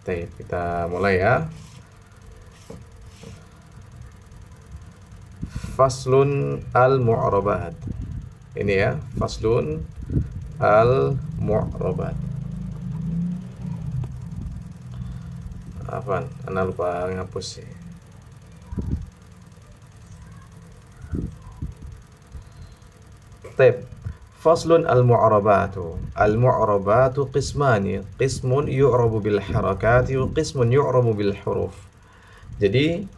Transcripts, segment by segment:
Baik, kita mulai ya. Faslun al-mu'rabat. Ini ya, faslun al-mu'rabat. Apaan? Ana lupa ngapus sih. Baik. Faslun al-mu'rabatu. Al-mu'rabatu qismani. Qismun yu'rabu bil harakati wa qismun yu'rabu bil huruf. Jadi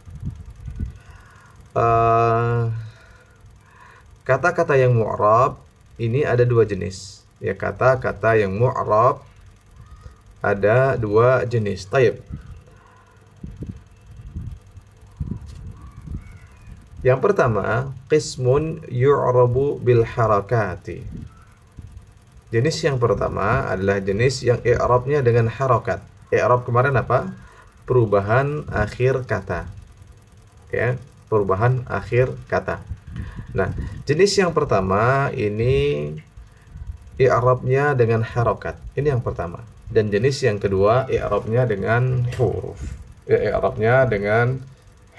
kata-kata yang mu'rab ini ada dua jenis. Ya, kata-kata yang mu'rab ada dua jenis. Taib. Yang pertama, qismun yu'rabu bil harakati. Jenis yang pertama adalah jenis yang i'rabnya dengan harakat. I'rab kemarin apa? Perubahan akhir kata. Ya, perubahan akhir kata. Nah, jenis yang pertama ini i'rabnya dengan harakat. Ini yang pertama. Dan jenis yang kedua i'rabnya dengan huruf. I'rabnya dengan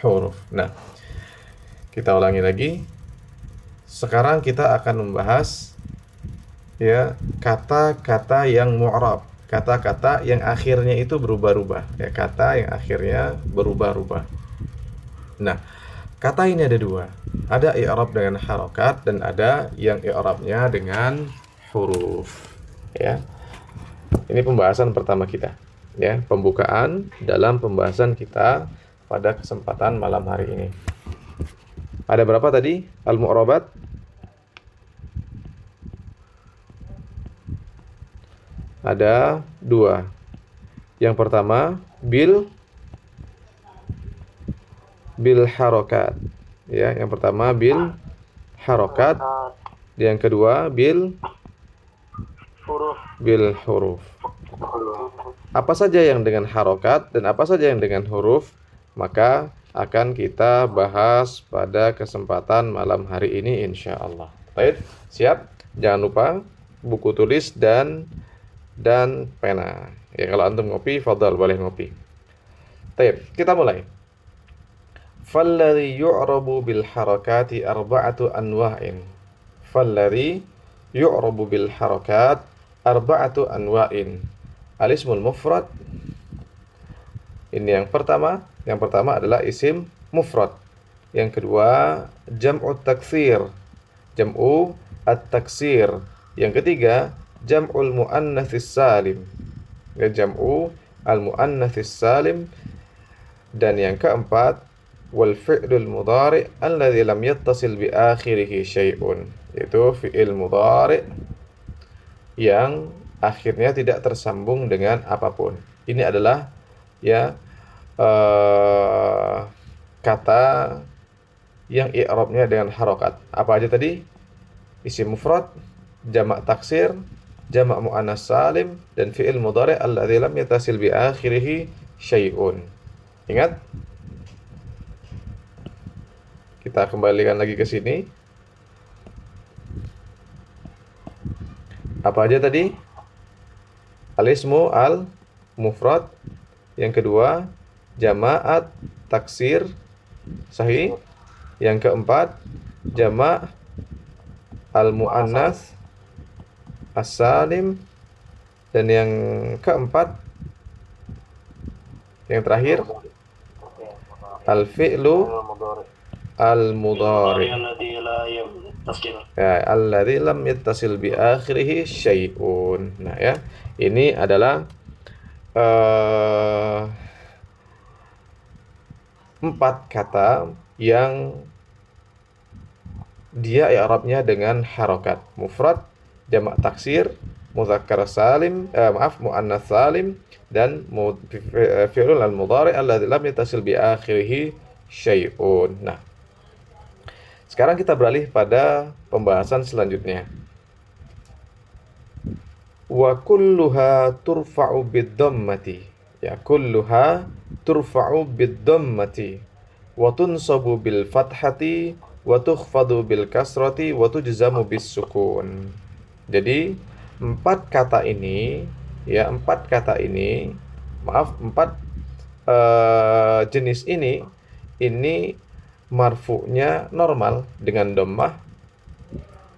huruf. Nah, kita ulangi lagi. Sekarang kita akan membahas ya kata-kata yang mu'rab, kata-kata yang akhirnya itu berubah-ubah. Ya, kata yang akhirnya berubah-ubah. Nah, kata ini ada dua. Ada i'rab dengan harakat dan ada yang i'rabnya dengan huruf. Ya. Ini pembahasan pertama kita. Ya, pembukaan dalam pembahasan kita pada kesempatan malam hari ini. Ada berapa tadi al-mu'rabat? Ada dua. Yang pertama bil harokat. Ya, yang pertama bil harokat. Yang kedua bil huruf. Apa saja yang dengan harokat dan apa saja yang dengan huruf, maka akan kita bahas pada kesempatan malam hari ini insyaallah. Baik, siap? Jangan lupa buku tulis dan pena. Ya, kalau antum ngopi, fadhal boleh ngopi. Baik, kita mulai. Falladhi yu'rabu bil harakati arba'atu anwa'in. Falladhi yu'rabu bil harakat arba'atu anwa'in. Al-ismul mufrad. Ini yang pertama. Yang pertama adalah isim mufrad. Yang kedua, jam'u taksir. Jam'u at-taksir. Yang ketiga, jam'ul muannatsis salim. Jam'u al-muannatsis salim. Dan yang keempat, wal fi'lul mudhari' alladhi lam yattasil bi akhirih syai'un. Yaitu fi'il mudhari' yang akhirnya tidak tersambung dengan apapun. Ini adalah ya kata yang i'rabnya dengan harokat. Apa aja tadi? Isim mufrad, jamak taksir, jamak muannas salim, dan fi'il mudhari' alladzi lam yattasil bi akhirih syai'un. Ingat? Kita kembalikan lagi ke sini. Apa aja tadi? Al-ismu al-mufrad. Yang kedua, jama'at taksir sahih. Yang keempat, jama' al-mu'annas as-salim. Dan yang keempat, yang terakhir, al-fi'lu al-mudhari. Ya, alladzi lam yattasil bi akhirih syai'un. Nah, ya. Ini adalah 4 kata yang dia i'rabnya dengan harokat. Mufrad, jamak taksir, mudzakkar salim, muannats salim, dan fi'lul al-mudhari' alladzi lam yattasil bi akhirih syai'un. Nah, sekarang kita beralih pada pembahasan selanjutnya. Wa kulluha turfa'u bid-dhammati. Ya, kulluha turfa'u bid-dhammati wa tunsabu bil fathati wa tukhfadu bil kasrati wa tujzamu bis sukun. Jadi 4 kata ini Ya, empat kata ini, maaf, empat jenis ini marfu'nya normal dengan dhammah,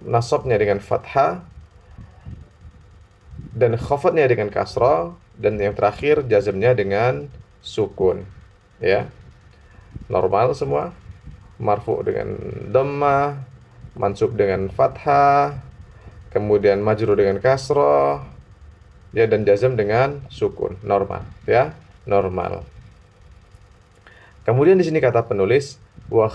nasabnya dengan fathah, dan khafadnya dengan kasrah, dan yang terakhir jazmnya dengan sukun. Ya, normal semua, marfu' dengan dhammah, mansub dengan fathah, kemudian majrur dengan kasrah, ya, dan jazm dengan sukun. Normal, ya, normal. Kemudian di sini kata penulis wa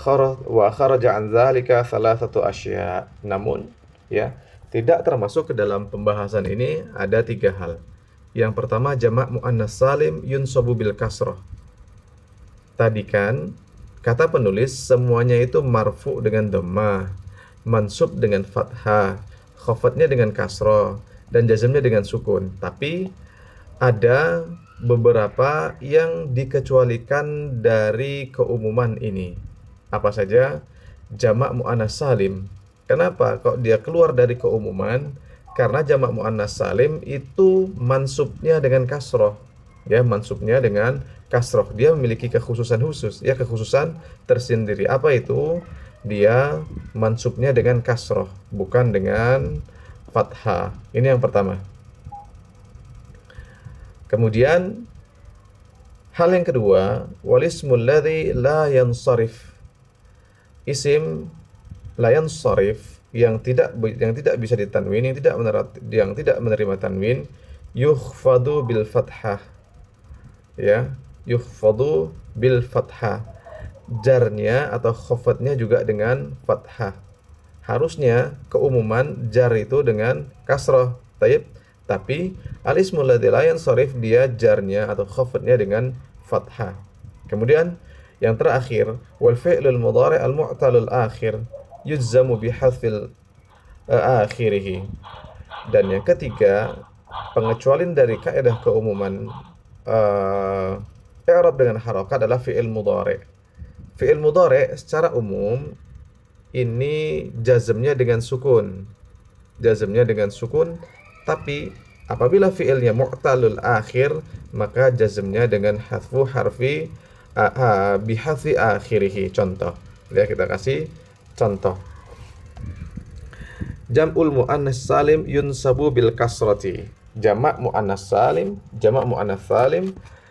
kharaja an dzalika thalathatu asya. Namun, ya, tidak termasuk ke dalam pembahasan ini ada tiga hal. Yang pertama, jamak muannas salim yunsabu bil kasrah. Tadi kan kata penulis semuanya itu marfu dengan dhammah, mansub dengan fathah, khafadnya dengan kasrah, dan jazmnya dengan sukun. Tapi ada beberapa yang dikecualikan dari keumuman ini. Apa saja? Jamak muannas salim. Kenapa kok dia keluar dari keumuman? Karena jamak muannas salim itu mansubnya dengan kasroh. Ya, mansubnya dengan kasroh. Dia memiliki kekhususan khusus, ya, kekhususan tersendiri. Apa itu? Dia mansubnya dengan kasroh, bukan dengan fathah. Ini yang pertama. Kemudian hal yang kedua, walismul ladzi la yansarif. Isim la yansarif yang tidak bisa ditanwin, yang tidak menerima tanwin, yukhfadu bil fathah. Ya, yukhfadu bil fathah. Jarnya atau khafadnya juga dengan fathah. Harusnya keumuman jar itu dengan kasrah. Tapi al-ismul ladzi la yansarif dia jarnya atau khafadnya dengan fathah. Kemudian yang terakhir, wal fi'lul mudhari' al-mu'talul akhir yujzamu bi hadzfil akhirih. Dan yang ketiga, pengecualian dari kaidah keumuman i'rab dengan harakat adalah fi'il mudhari'. Fi'il mudhari' secara umum ini jazmnya dengan sukun. Jazmnya dengan sukun, tapi apabila fi'ilnya mu'talul akhir, maka jazmnya dengan hadfu harfi bihadfi akhirih. Contoh, ya, kita kasih contoh. Jam'ul muannas salim yunsabu bil kasrati. Jamak muannas salim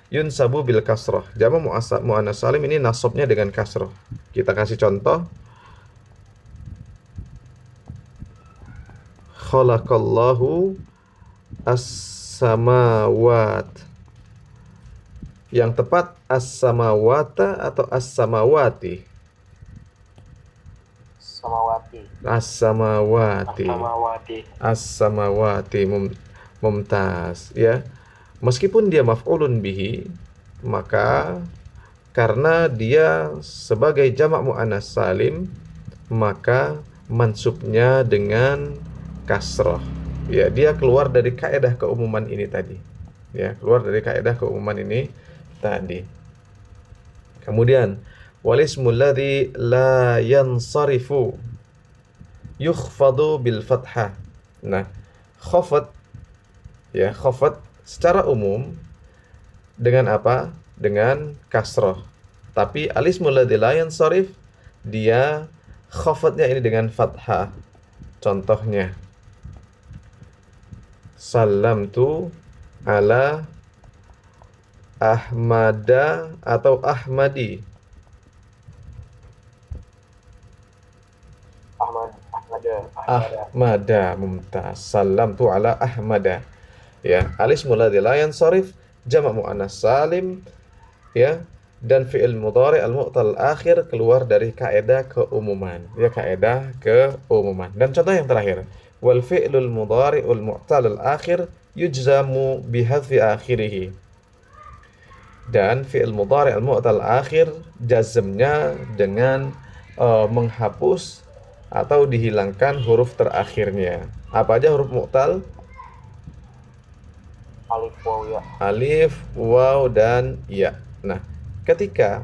yunsabu bil kasrah. Jamak muannas salim ini nasabnya dengan kasrah. Kita kasih contoh. Khalaqallahu as-samawat. Yang tepat as-samawata atau as-samawati? Samawati. As-samawati. As-samawati. Mumtaz, ya. Meskipun dia maf'ulun bihi, maka karena dia sebagai jamak muannas salim, maka mansubnya dengan kasrah. Ya, dia keluar dari kaidah keumuman ini tadi. Ya, keluar dari kaidah keumuman ini tadi. Kemudian walismul ladzi la yansarifu yukhfadu bil fathah. Nah, khafad, ya, khafad secara umum dengan apa? Dengan kasrah. Tapi alismul ladzi la yansarif dia khafadnya ini dengan fathah. Contohnya, salamtu ala Ahmada atau Ahmadi. Ahmada, mumtaz. Salamtu ala Ahmada. Ya, alismul ladzi la yansarif jamak muannas salim, ya, dan fi'il mudhari' al-mu'tal akhir keluar dari kaidah keumuman. Ya, kaidah keumuman. Dan contoh yang terakhir, wal fi'lul mudhari'ul mu'tal al-akhir yujzamu bihadfi akhirih. Dan fi'il mudhari' al-mu'tal akhir jazmnya dengan menghapus atau dihilangkan huruf terakhirnya. Apa aja huruf mu'tal? Alif, waw, ya. Alif, waw, dan ya. Nah, ketika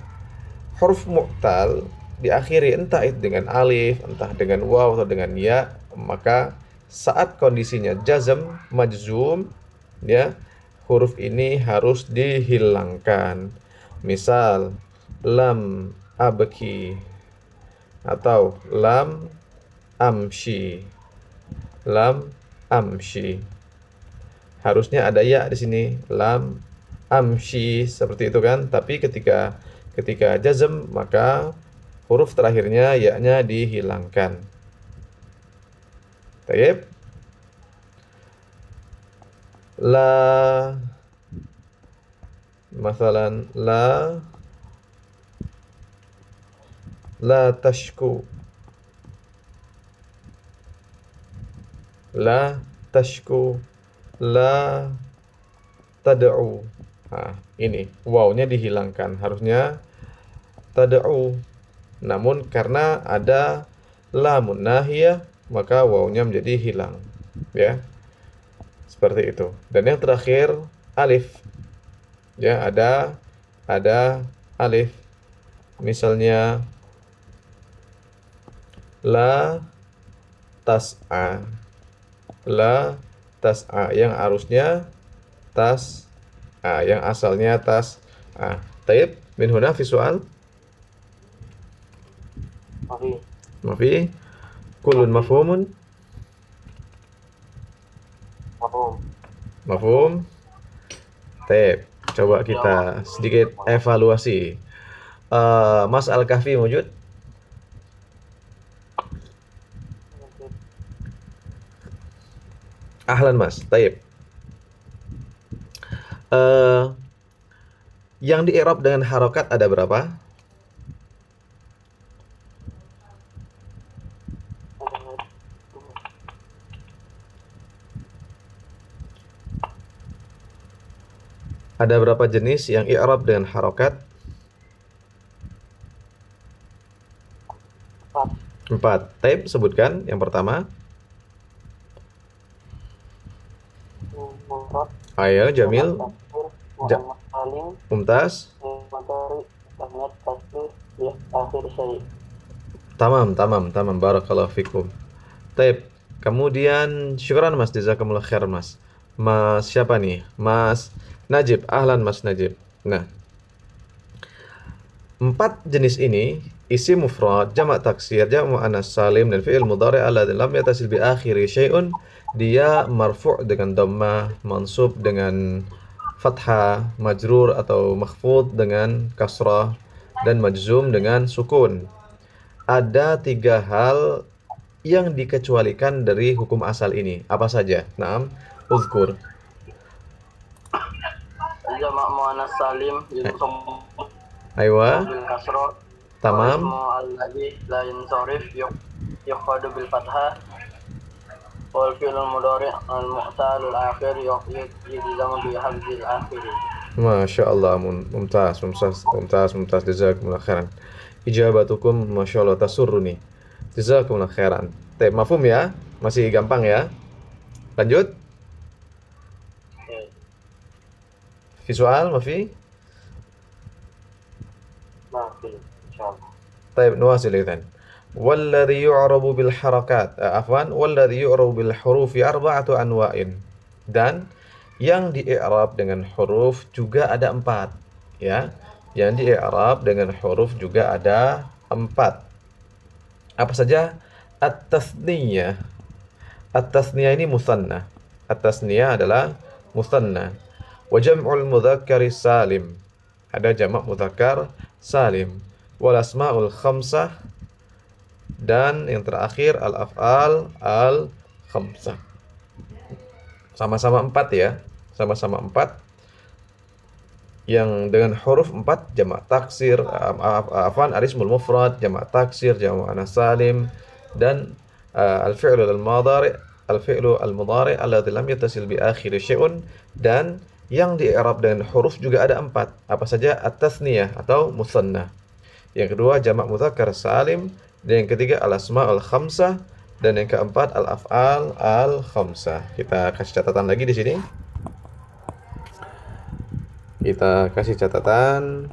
huruf mu'tal diakhiri entah itu dengan alif, entah dengan waw atau dengan ya, maka saat kondisinya jazm, majzum, ya, huruf ini harus dihilangkan. Misal lam abki atau lam amshi. Lam amshi. Harusnya ada ya di sini, lam amshi, seperti itu kan. Tapi ketika jazm maka huruf terakhirnya ya-nya dihilangkan. Baik. La, masalan la tashku. La tashku, la tad'u. Nah, ini wawnya dihilangkan, harusnya tad'u. Namun karena ada lamun nahiyah, maka wawnya menjadi hilang. Ya. Seperti itu. Dan yang terakhir alif. Ya, ada alif. Misalnya la tas'a. La tas'a yang harusnya tas'a, yang asalnya tas'a. Taib, min huna fi soal? Mafi. Kullun mafhumun? Mafhum. Taib. Coba kita sedikit evaluasi. Mas Al-Kahfi wujud? Ahlan Mas, taib. Yang di i'rab dengan harokat ada berapa? Ada berapa jenis yang i'rab dengan harokat? 4. Taib, sebutkan yang pertama. Ayo, Jamil. Mumtaz. Tamam. Barakallahu fikum. Taib. Kemudian syukran Mas, jazakumullah khair Mas. Mas siapa nih? Mas Najib. Ahlan Mas Najib. Nah, 4 jenis ini, isim mufrad, jamak taksir, jamak muannas salim, dan fi'il mudhari' alladzi lam yattasil bi akhiri syai'un, dia marfu' dengan dhammah, mansub dengan fathah, majrur atau makhfud dengan kasrah, dan majzum dengan sukun. Ada 3 hal yang dikecualikan dari hukum asal ini. Apa saja? Naam, uzkur. Jamak muannas salim Aywa. bil kasrah. Tamam. Alladzi la yansarif yuqadu bil fathah. Wal fi'l mudhari' al mu'tal al akhir yujzamu bi hamzil akhir. Masya Allah, mumtaz, jazakumullah khairan. Ijabatukum Masya Allah tasurruni. Jazakumullah khairan. Mafhum ya? Masih gampang ya? Lanjut. Visual, mafi? Mafi, insyaallah. Taib, nuwasil idzan. Walladhi yu'rabu bil harakat. Walladhi yu'rabu bil hurufi arba'atu anwa'in. Dan yang di-i'rab dengan huruf juga ada 4, ya. Yang di-i'rab dengan huruf juga ada 4. Apa saja? At-tasniyah. At-tasniyah ini musanna. At-tasniyah adalah musanna. Wa jam'ul mudzakkari salim. Ada jamak mudzakkar salim. Wal asmaul khamsah, dan yang terakhir al-af'al al-khamsah. Sama-sama 4 ya. Sama-sama 4 yang dengan huruf 4, jamak taksir, arismul mufrad, jamak taksir, jamak muannas salim, dan al-fi'lu al-mudhari' alladzi lam yattasil bi akhiri syai'un, dan yang di-i'rab dengan huruf juga ada 4. Apa saja? At-tasniyah atau musanna. Yang kedua jamak mudzakkar salim, dan yang ketiga al-asma'ul khamsah, dan yang keempat al-af'al al-khamsah. Kita kasih catatan lagi di sini. Kita kasih catatan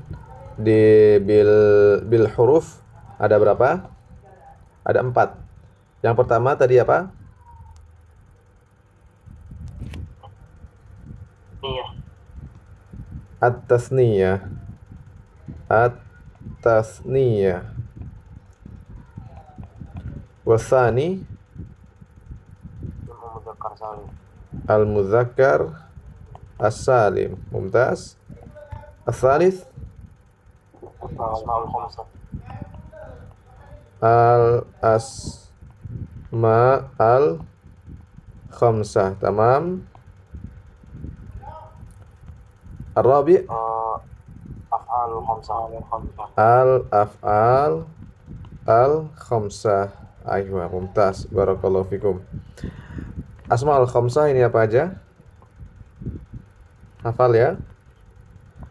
di bil huruf ada berapa? Ada 4. Yang pertama tadi apa? Iya. at-tasniyah, at-tasniyah. Wasani Mudzakkar salim. al-mudzakkar as-salim. Mumtaz. As-salis Asmaul khamsah. al-asma al-khamsah. Tamam. Ar-rabi' Af'alul khamsah. al-af'al al-khamsah. Aywa, mumtaz. Barakallahu fikum. Asma al-khamsah ini apa aja? Hafal ya.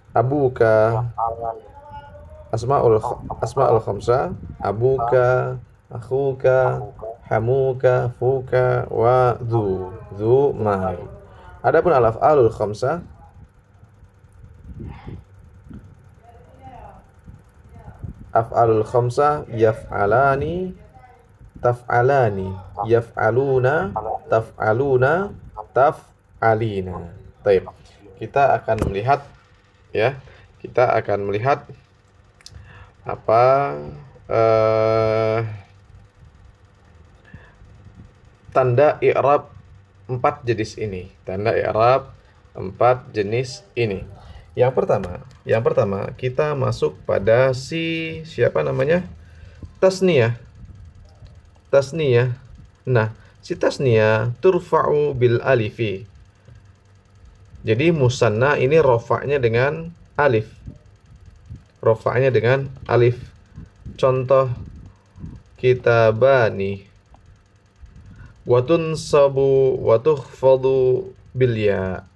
Abuka, asma'ul khamsah, abuka, akhuka, hamuka, fuka, wa dhu ma. Adapun al-af'alul khamsah, af'alul khamsah yaf'alani, taf'alani, yaf'aluna, taf'aluna, taf'alina. Baik. Kita akan melihat ya. Kita akan melihat apa tanda i'rab 4 jenis ini. Tanda i'rab 4 jenis ini. Yang pertama kita masuk pada siapa namanya? Tasniyah. Tasniyah. Nah, si tasniyah turfa'u bil alifi. Jadi musanna ini rofa'nya dengan alif. Rofa'nya dengan alif. Contoh kitabani. Wa tunsabu wa tukhfadu bil ya.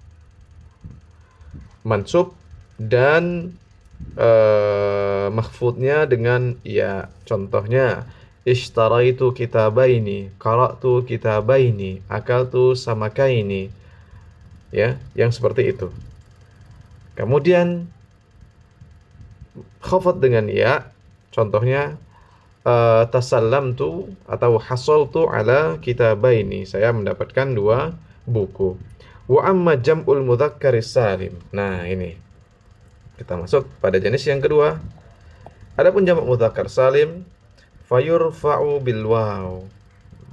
Mansub dan makhfudnya dengan ya. Contohnya ishtaraitu kitabaini, qara'tu kitabaini, akaltu samakaini. Ya, yang seperti itu. Kemudian khafat dengan ya, contohnya tasallamtu atau hasaltu ala kitabaini, saya mendapatkan 2 buku. Wa amma jam'ul mudzakkaris salim. Nah, ini kita masuk pada jenis yang kedua. Adapun jamak mudzakkar salim fayurfa'u bil waw,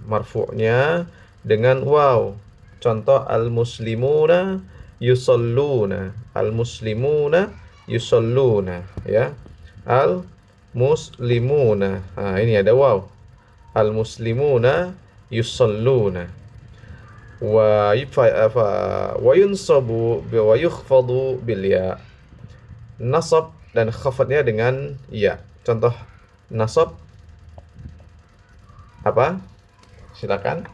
marfu'nya dengan waw. Contoh al-muslimuna yusalluna, al-muslimuna yusalluna, ya. Al-muslimuna. Nah, ini ada waw. Al-muslimuna yusalluna. Wa yunsabu wa yukhfadu bil ya. Nasab dan khafadnya dengan ya. Contoh nasab apa? Silakan.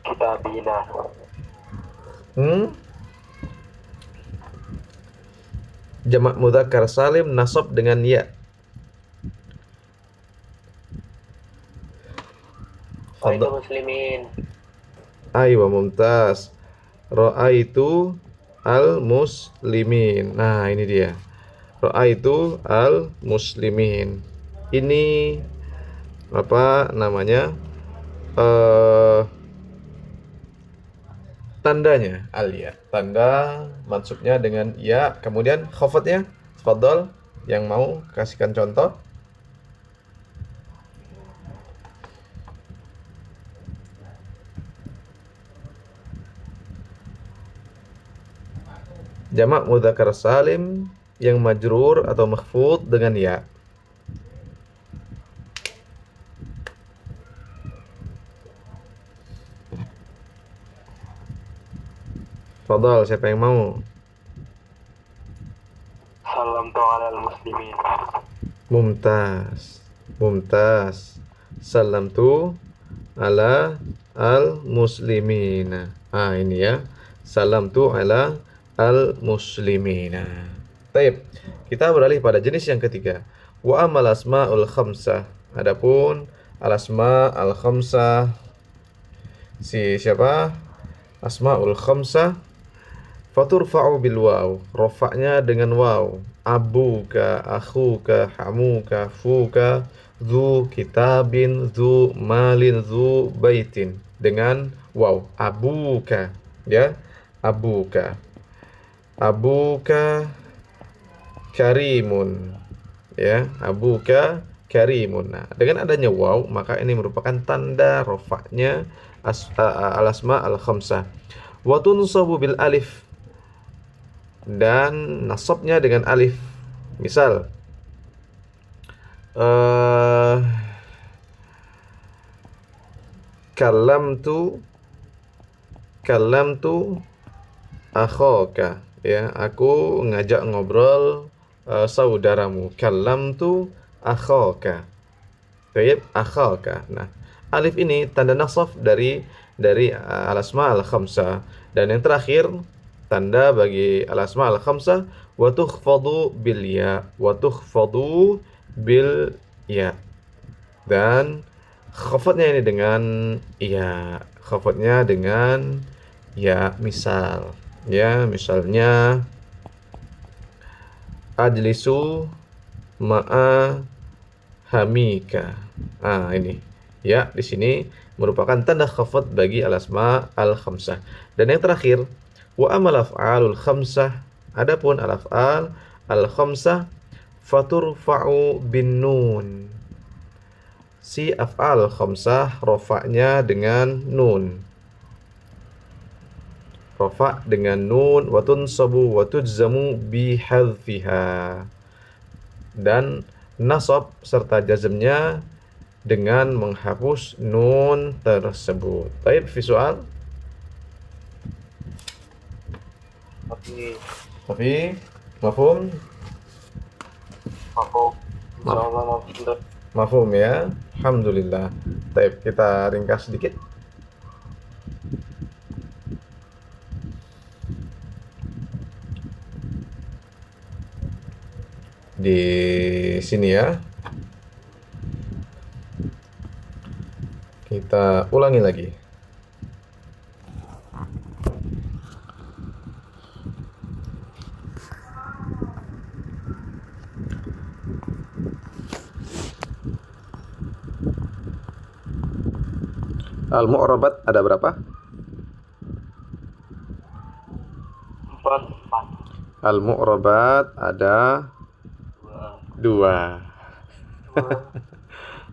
Kitabina. Jamak mudzakkar salim nasab dengan ya. Ra'aitu muslimin. Aywa, mumtaz. Ra'aitu al-muslimin. Nah, ini dia. Ra'aitu al-muslimin. Ini apa namanya? Tandanya al-ya. Tanda mansubnya dengan ya. Kemudian khafatnya, tafadhol, yang mau kasihkan contoh. Jamak mudzakkar salim yang majrur atau makhfud dengan ya. Fadal, siapa yang mau? Salamtu alal muslimin. Mumtaz. Mumtaz. Salamtu ala al-muslimina. Ah, ini ya. Salamtu ala al-muslimina. Baik. Kita beralih pada jenis yang ketiga. Wa amal asma'ul khamsah. Adapun al-asma al-khamsah, siapa? Asma'ul khamsah faturfa'u bil waw, rafa'nya dengan waw. Abuka, akhuka, hamuka, fuka, dzu kitabin, dzu malin, dzu baitin, dengan waw. Abuka, ya, abuka. Abuka karimun. Ya, abuka karimun. Nah, dengan adanya waw, maka ini merupakan tanda rofaknya al-asma al-khamsah. Wa tunsabu bil alif, dan nasabnya dengan alif. Misal, eh kalamtu kalamtu akhaka, ya, aku ngajak ngobrol saudaramu. Kalamtu akhaka. Baik, akhaka. Nah, alif ini tanda nasab dari al-asma al-khamsah, dan yang terakhir tanda bagi al-asma al-khamsah wa tukhfadu bil ya, wa tukhfadu bil ya, dan khafadnya ini dengan ya, khafadnya dengan ya. Misal, ya, misalnya ajlisu ma'a hamika. Ah, ini ya, di sini merupakan tanda khafad bagi al-asma al-khamsah. Dan yang terakhir, wa amal af'alul khamsah, adapun al-af'al al-khamsah faturfa'u bin nun. Si af'al khamsah rofaknya dengan nun. Rofa dengan nun, wa tunsabu wa tujzamu bihadfiha, dan nasab serta jazmnya dengan menghapus nun tersebut. Baik, visual. Tapi mafhum? Mafhum ya. Alhamdulillah. Baik, kita ringkas sedikit. Di sini ya. Kita ulangi lagi. Al-mu'rabat ada berapa? 4. Al-mu'rabat ada 2.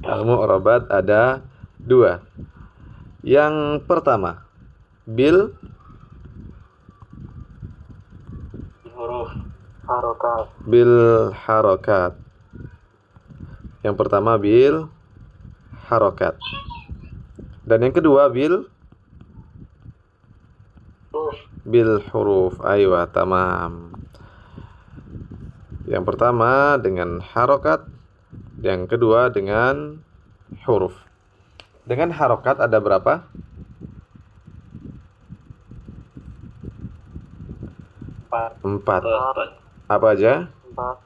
Al-mu'rabat ada 2. Yang pertama, bil Huruf harokat. bil harokat. Yang pertama bil harokat. Dan yang kedua bil huruf. Aywa, tamam. Yang pertama dengan harokat, yang kedua dengan huruf. Dengan harokat ada berapa? 4. Apa aja? 4.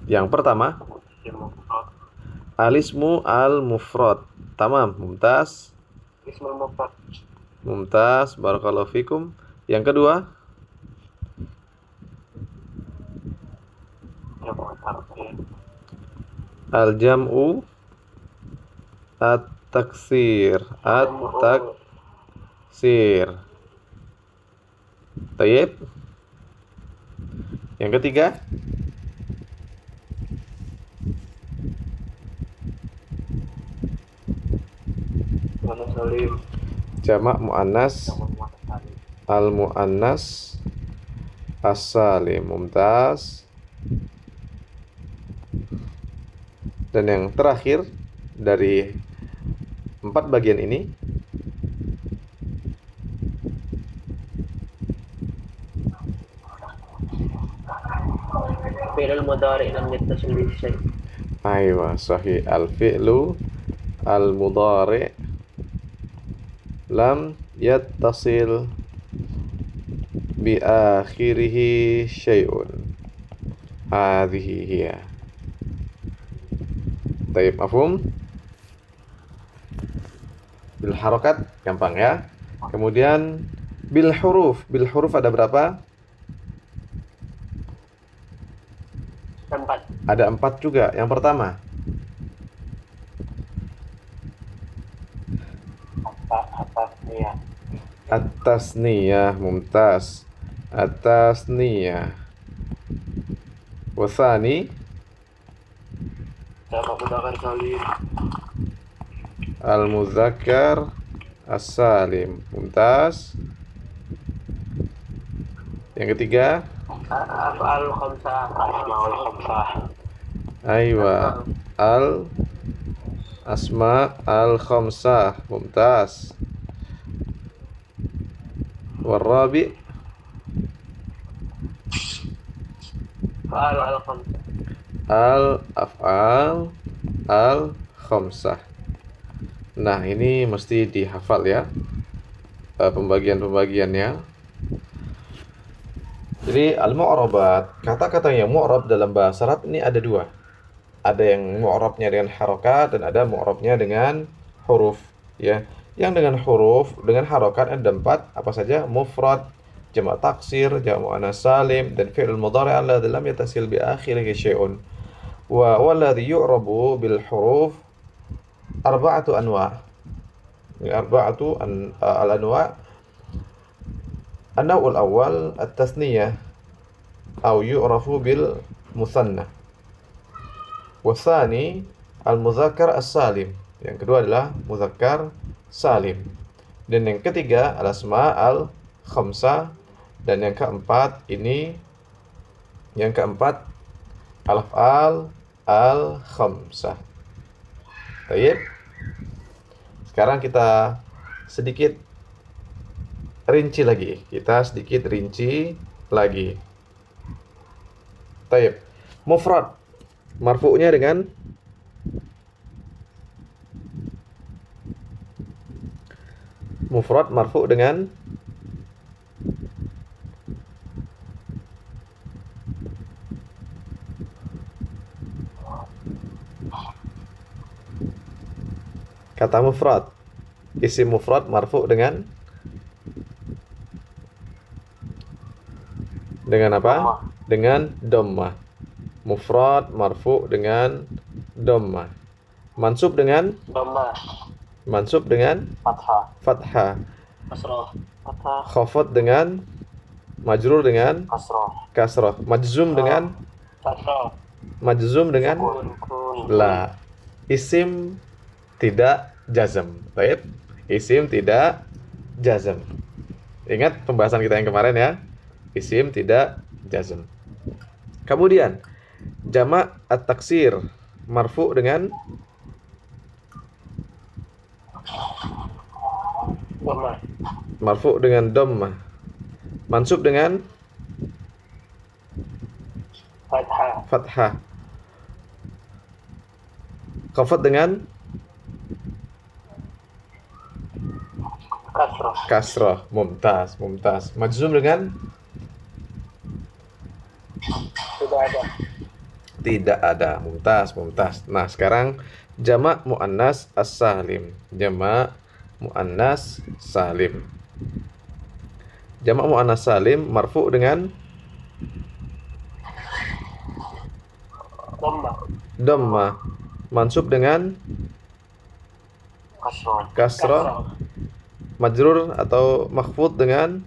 Yang pertama, alismu al-mufrad. Tamam, mumtaz. Ismul mufrad. Mumtaz, barakallahu fikum. Yang kedua, al-jam'u at-taksir. At-taksir. Tayyib. Yang ketiga, jamak muannas al-muannas as-salim. Mumtaz. Dan yang terakhir dari 4 bagian ini, fi'il mudhari lam yattasil bihi syai'. aywa, sahih, al-fi'lu al-mudhari lam yattasil bi akhirihi syai'un. Hadhihi hiya. Baik, mafhum? Bil harokat gampang ya. Kemudian bil huruf. Bil huruf ada berapa? 4. Ada 4 juga. Yang pertama, Atasnya. At-tasniyah, mumtaz. At-tasniyah. Wathani Jamak mudzakkar salim. al-muzakkar as-salim. Mumtaz. Yang ketiga, Af'al khamsah. Asmaul khamsah. aywa, asma al-khamsah. Mumtaz. Warabi Af'al al-khamsah. al-af'al al-khamsah. Nah, ini mesti dihafal ya, pembagian-pembagiannya. Jadi al-mu'rabat, kata-kata yang mu'rab dalam bahasa Arab ini ada dua. Ada yang mu'rabnya dengan harokat dan ada mu'rabnya dengan huruf, ya. Yang dengan huruf, dengan harokat ada empat, apa saja? Mufrad, jamak taksir, jamak muannas salim, dan fi'il mudhari' alladhi lam yattasil bi akhirihi syai'un. Wa walladhi yu'rabu bil huruf arba'atu anwa'. Arba'atu al-anwa'. An-naw'ul awwal at-tasniyah atau yu'rafu bil musanna. Wathani al-muzakkar as-salim. Yang kedua adalah muzakkar salim. Dan yang ketiga al-asma al-khamsah. Dan yang keempat al-af'al al-khamsah. Baik. Sekarang kita sedikit rinci lagi. Baik. Mufrad marfu'nya dengan kata mufrad. Isim mufrad marfu' dengan apa? Dengan dhammah. Mufrad marfu' dengan dhammah. Mansub dengan fathah. Khafad dengan majrur dengan kasrah. Majzum dengan la. Isim tidak jazm. Baik. Isim tidak jazm. Ingat pembahasan kita yang kemarin ya. Isim tidak jazm. Kemudian jamak at-taksir marfu' dengan dhammah. Mansub dengan fathah. Khafad dengan kasrah. Mumtaz. Majzum dengan tidak ada. Mumtaz. Nah, sekarang jamak muannas as-salim. Jamak muannas salim marfu' dengan dhammah. Mansub dengan kasrah. Majrur atau makhfud dengan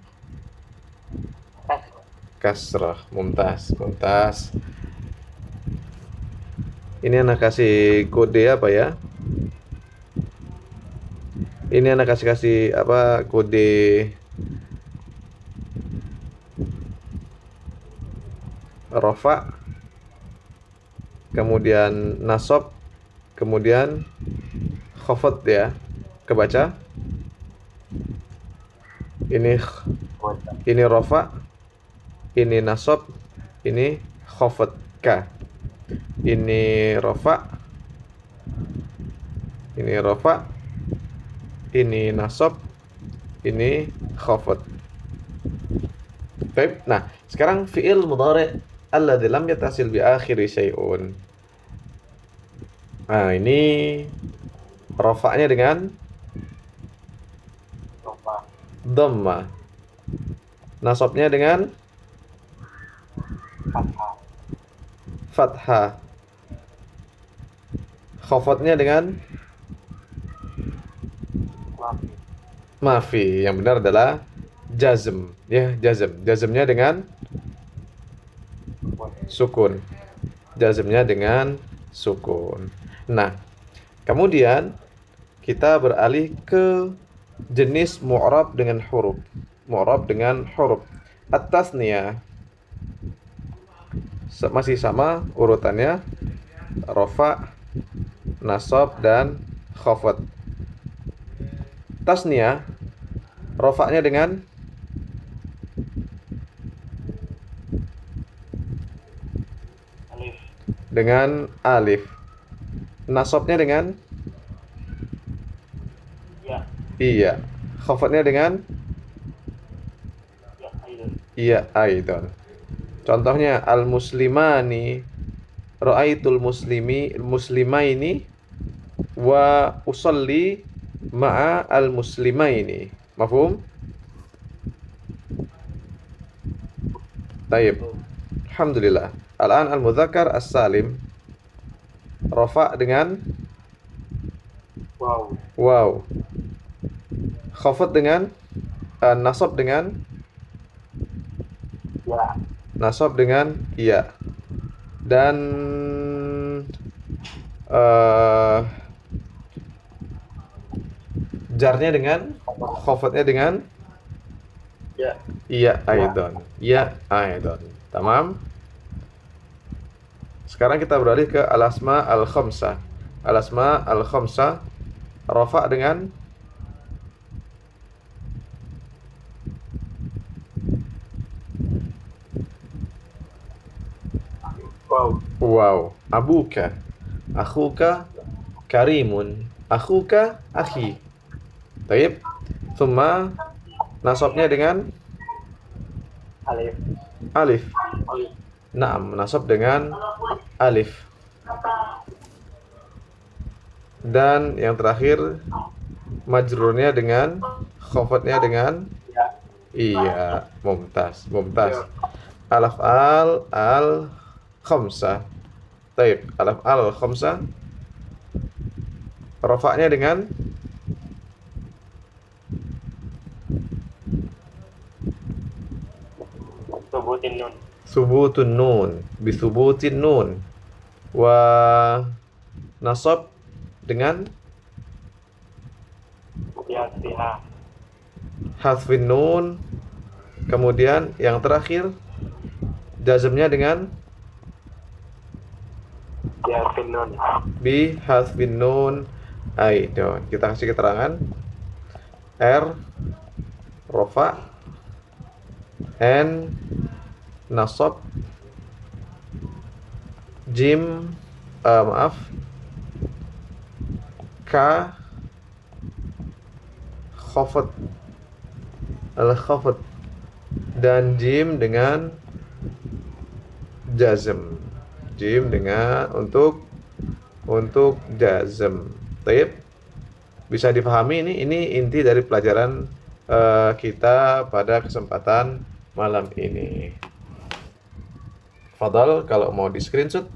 kasrah. Mumtaz. Ini anak kasih kode apa ya? Ini anak kasih apa? Kode rofa, kemudian nasab, kemudian khafad ya. Kebaca? Ini rofa, ini nasab, ini khafad ka. Ini rofa, ini nasab, ini khafad. Baik. Nah, sekarang fi'il mudhari' alladzi lam yattasil bi akhiri syai'un. Nah, ini rafa'nya dengan dhammah. Nasabnya dengan fathah. Khafadnya dengan Mafi. Yang benar adalah jazm. Ya, jazm. Jazmnya dengan sukun. Jazmnya dengan sukun. Nah, kemudian kita beralih ke jenis mu'rab dengan huruf. Mu'rab dengan huruf. At-tasniyah masih sama urutannya, rafa, nasab, dan khafad. Tasniyah, rafa'nya dengan alif. Nasabnya dengan Ya. iya. Khafadnya dengan Ya, aidon. iya aidan. Contohnya al-muslimani, ra'aitul muslimaini wa usalli ma'a al-muslimaini. Mafhum? Taib. Alhamdulillah. Al-an al-mudzakkar as-salim, rafa dengan Wow. waw. Khafad dengan nasab dengan Ya. nasab dengan iya. Dan jarnya dengan khafadnya dengan Ya. iya aidan. Iya aidan. Tamam. Sekarang kita beralih ke al-asma al-khamsah. Al-asma al-khamsah, rafa dengan Wow. waw. Abuka, akhuka, karimun, akhuka, akhi. Taib. Thumma nasabnya dengan Alif. alif. Alif. Naam, nasab dengan alif. Dan yang terakhir majrurnya dengan khafadnya dengan Ya. iya. Mumtaz, mumtaz. Al-af'al al-khamsah. Taib, al-af'al al-khamsah, rafa'nya dengan Sebutin nun. subutun nun, bisubutin nun. Wa nasab dengan Ya, siha. hasfin nun. Kemudian yang terakhir jazmnya dengan Ya, nun. bi hasfin nun aidan. Kita kasih keterangan. R rafa, N nasab, jim maaf, K khafat, al-khafat, dan jim dengan jazm. Jim dengan untuk jazm. Taib. Bisa dipahami ini inti dari pelajaran kita pada kesempatan malam ini. Fadal, kalau mau di screenshot